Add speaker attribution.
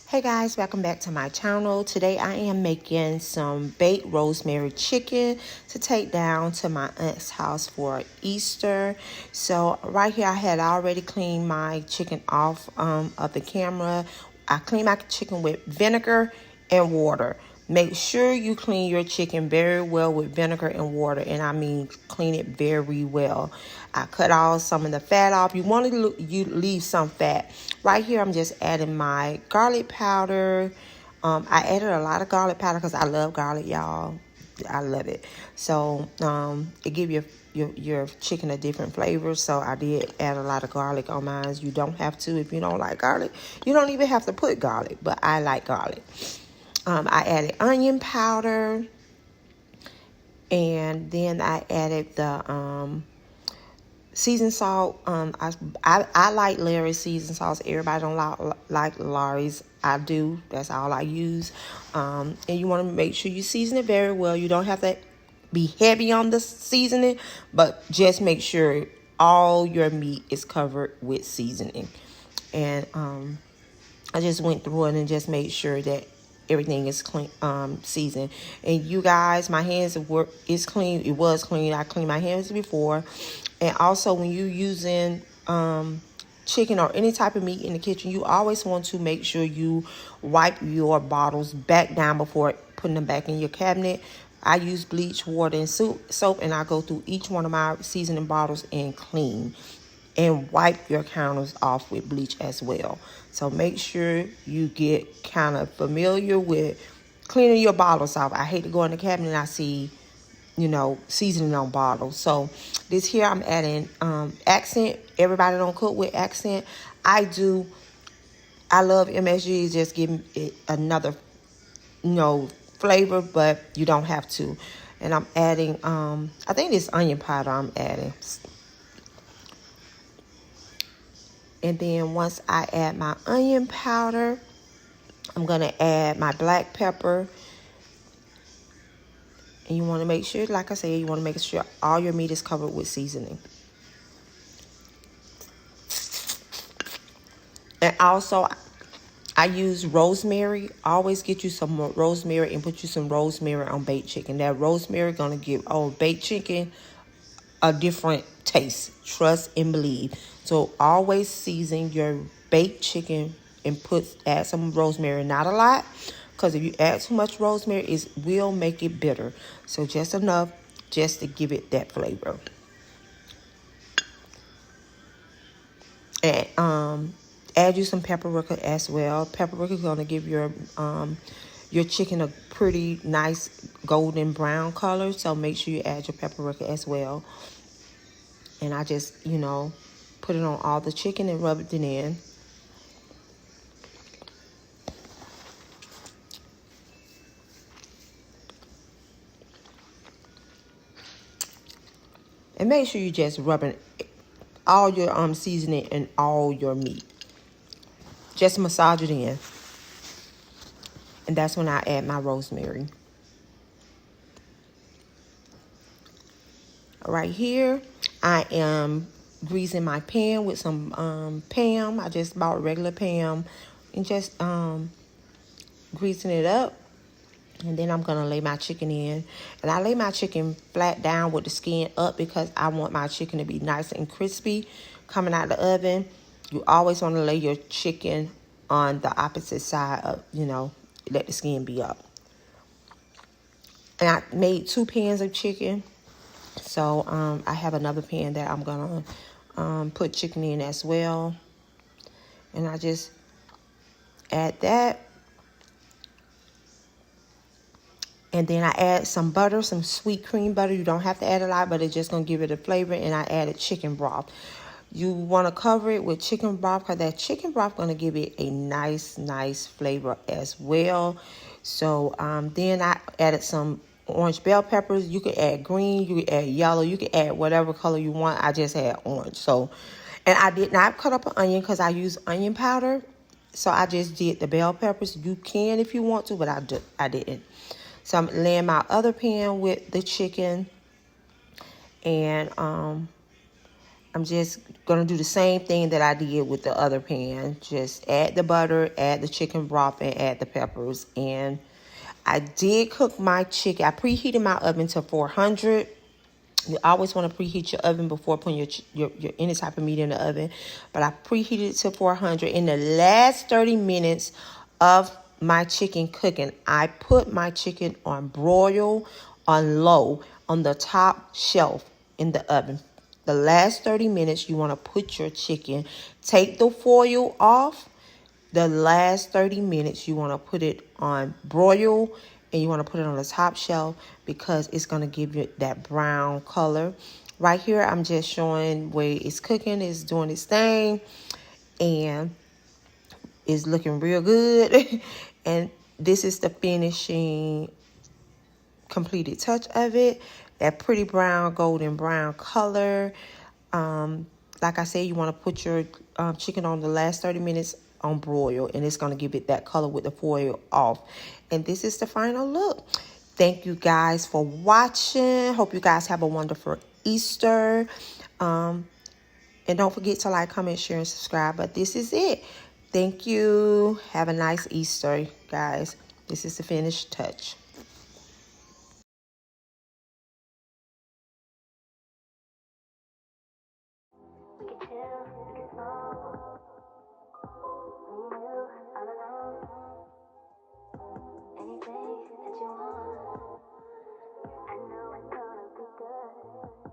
Speaker 1: Hey guys, welcome back to my channel. Today I am making some baked rosemary chicken to take down to my aunt's house for Easter. So right here I had already cleaned my chicken off of the camera. I cleaned my chicken with vinegar and water. Make sure you clean your chicken very well with vinegar and water, and I mean clean it very well. I cut off some of the fat off. You want to leave some fat. Right here I'm just adding my garlic powder. I added a lot of garlic powder because I love garlic, y'all. I love it. So it gives your chicken a different flavor. So I did add a lot of garlic on mine. You don't have to if you don't like garlic. You don't even have to put garlic, but I like garlic. I added onion powder, and then I added the seasoned salt. I like Larry's seasoned salts. Everybody don't like Larry's. I do. That's all I use. And you want to make sure you season it very well. You don't have to be heavy on the seasoning, but just make sure all your meat is covered with seasoning. And I just went through it and just made sure that everything is clean, seasoned. And you guys, my hands is clean. It was clean. I cleaned my hands before. And also, when you're using chicken or any type of meat in the kitchen, you always want to make sure you wipe your bottles back down before putting them back in your cabinet. I use bleach, water, and soap, and I go through each one of my seasoning bottles and clean. And wipe your counters off with bleach as well. So make sure you get kind of familiar with cleaning your bottles off. I hate to go in the cabinet and I see, seasoning on bottles. So this here I'm adding accent. Everybody don't cook with accent. I do. I love MSG. Just giving it another, flavor, but you don't have to. And I'm adding, I think this onion powder I'm adding. And then once I add my onion powder, I'm going to add my black pepper. And you want to make sure, like I said, you want to make sure all your meat is covered with seasoning. And also, I use rosemary. Always get you some more rosemary and put you some rosemary on baked chicken. That rosemary going to give baked chicken a different taste. Trust and believe. So always season your baked chicken and add some rosemary. Not a lot, because if you add too much rosemary, it will make it bitter. So just enough just to give it that flavor. And add you some paprika as well. Paprika is going to give your chicken a pretty nice golden brown color. So make sure you add your paprika as well. And I just, put it on all the chicken and rub it in. And make sure you just rubbing all your seasoning and all your meat. Just massage it in. And that's when I add my rosemary. Right here, I am greasing my pan with some Pam. I just bought regular Pam and just greasing it up. And then I'm going to lay my chicken in. And I lay my chicken flat down with the skin up because I want my chicken to be nice and crispy coming out the oven. You always want to lay your chicken on the opposite side of, let the skin be up. And I made 2 pans of chicken. So I have another pan that I'm going to put chicken in as well. And I just add that. And then I add some butter, some sweet cream butter. You don't have to add a lot, but it's just going to give it a flavor. And I added chicken broth. You want to cover it with chicken broth because that chicken broth going to give it a nice flavor as well. So then I added some orange bell peppers. You could add green, you could add yellow, you could add whatever color you want. I just had orange. So, And I did not cut up an onion because I use onion powder. So I just did the bell peppers. You can if you want to, but I didn't. So I'm laying my other pan with the chicken. And I'm just going to do the same thing that I did with the other pan. Just add the butter, add the chicken broth, and add the peppers. And I did cook my chicken. I preheated my oven to 400. You always want to preheat your oven before putting your any type of meat in the oven. But I preheated it to 400. In the last 30 minutes of my chicken cooking, I put my chicken on broil on low on the top shelf in the oven. The last 30 minutes, you want to put your chicken, take the foil off. The last 30 minutes, you want to put it on broil, and you want to put it on the top shelf because it's going to give you that brown color. Right here, I'm just showing where it's cooking, it's doing its thing, and it's looking real good. And this is the finishing completed touch of it. That pretty brown, golden brown color. Like I said, you want to put your chicken on the last 30 minutes on broil, and it's going to give it that color with the foil off. And this is the final look. Thank you guys for watching. Hope you guys have a wonderful Easter. And don't forget to like, comment, share, and subscribe. But this is it. Thank you. Have a nice Easter, guys. This is the finished touch.
Speaker 2: We can chill, we can smoke. Me and you, all alone. Anything that you want, I know it's gonna be good.